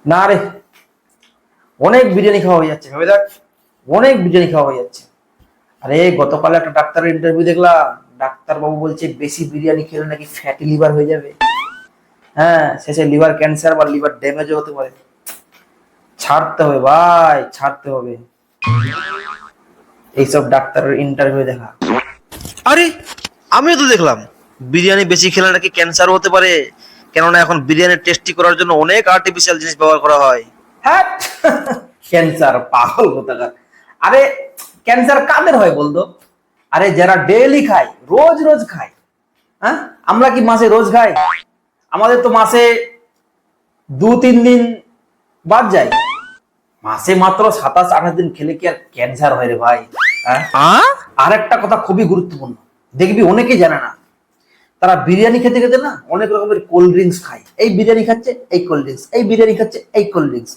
না রে, অনেক বিরিয়ানি খাওয়া হয়ে যাচ্ছে, ভেবে দেখ, অনেক বিরিয়ানি খাওয়া হয়ে যাচ্ছে। আরে গতকাল একটা ডাক্তারের ইন্টারভিউ দেখলাম, ডাক্তার বাবু বলছে বেশি বিরিয়ানি খেলে নাকি ফ্যাটি লিভার হয়ে যাবে। হ্যাঁ, শেষে লিভার ক্যান্সার বা লিভার ড্যামেজও হতে পারে। ছাড়তে হবে ভাই, ছাড়তে হবে এইসব ডাক্তারের ইন্টারভিউ দেখা। আরে আমিও তো দেখলাম বিরিয়ানি বেশি খেলে নাকি ক্যান্সার হতে পারে, কেননা এখন বিরিয়ানি টেস্টি করার জন্য অনেক আর্টিফিশিয়াল জিনিস ব্যবহার করা হয়। হ্যাঁ, ক্যান্সার পাগল কোথাকার। আরে ক্যান্সার কাদের হয় বলতো? আরে যারা ডেইলি খায়, রোজ রোজ খায়। হ্যাঁ, আমরা কি মাসে রোজ খাই? আমাদের তো মাসে 2-3 দিন বাদ যায়। মাসে মাত্র 27-28 দিন খেলে কি আর ক্যান্সার হয় রে ভাই? হ্যাঁ, আর একটা কথা খুবই গুরুত্বপূর্ণ, দেখবি অনেকেই জানে না, তারা বিরিয়ানি খেতে খেতে না অনেক রকমের কোল্ড ড্রিঙ্কস খায়। এই বিরিয়ানি খাচ্ছে এই কোল্ড ড্রিঙ্কস, এই বিরিয়ানি খাচ্ছে এই কোল্ড ড্রিঙ্কস।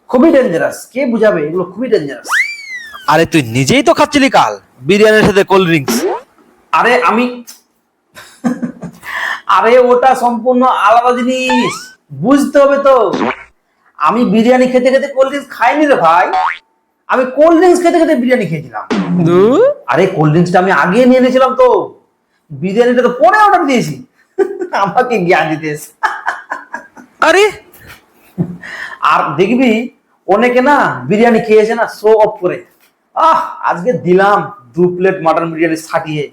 খুবই ডেঞ্জারাস, কে বুঝাবে? এগুলো খুবই ডেঞ্জারাস। আরে তুই নিজেই তো খাচ্ছিলি কাল বিরিয়ানির সাথে কোল্ড ড্রিঙ্কস। আরে আমি আরে ওটা সম্পূর্ণ আলাদা জিনিস, বুঝতে হবে তো। আমি বিরিয়ানি খেতে খেতে কোল্ড ড্রিঙ্কস খাইনি রে ভাই, আমি কোল্ড ড্রিঙ্কস খেতে খেতে বিরিয়ানি খেয়েছিলাম। আরে কোল্ড ড্রিঙ্কসটা আমি আগে নিয়ে নিয়েছিলাম তো, বিরিয়ানিটা তো পরে অর্ডার দিয়েছি। আমাকে জ্ঞান দিতেস। আরে আর দেখবি অনেকে না বিরিয়ানি খেয়েছে না শো অফ করে, আজকে দিলাম 2 প্লেট মাটন বিরিয়ানি ছাটিয়ে।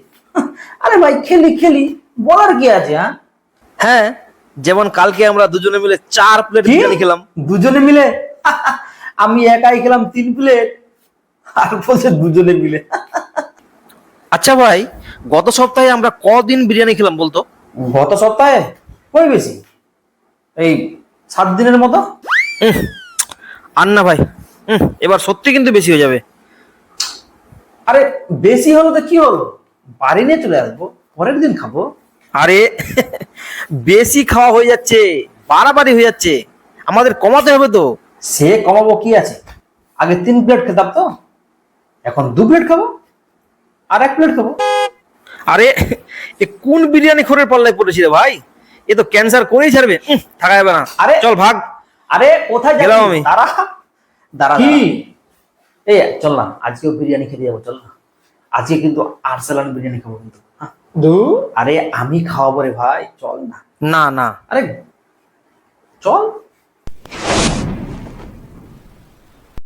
আরে ভাই খেলি খেলি, বলার কি আছে? হ্যাঁ হ্যাঁ, যেমন কালকে আমরা দুজনে মিলে 4 প্লেট কি? বিরিয়ানি খেলাম। দুজনে মিলে? আমি একাই খেলাম 3 প্লেট, আর বলছে দুজনে মিলে। আচ্ছা ভাই, গত সপ্তাহে আমরা কদিন বিরিয়ানি খেলাম বলতো? গত সপ্তাহে কই বেশি, এই 7 দিনের মতো। উহ, আর না ভাই, এবার সত্যি কিন্তু বেশি হয়ে যাবে। আরে বেশি হলো তো কি হলো, বাড়ি নিয়ে চলে আসবো, পরের দিন খাবো। আরে বেশি খাওয়া হয়ে যাচ্ছে, বাড়াবাড়ি হয়ে যাচ্ছে, আমাদের কমাতে হবে তো। সে কমাবো কি আছে, আগে 3 প্লেট খেতাম তো, এখন 2 প্লেট খাবো, আর 1 প্লেট খাবো। আরে এ কোন বিরিয়ানি খোরের পাল্লায় পড়েছি রে ভাই, এ তো ক্যান্সার করেই ছাড়বে, থাকা যাবে না। আরে চল ভাগ। আরে কোথায় গেলাম যাচ্ছিস? আমি। দাঁড়া দাঁড়া কি? এই চল না, আজকেও বিরিয়ানি খেতে যাবো, চল না। আজকে কিন্তু আর্সেলান বিরিয়ানি খাবো কিন্তু, হ্যাঁ? আরে আমি খাওয়াবো রে ভাই, চল না। না না, আরে চল।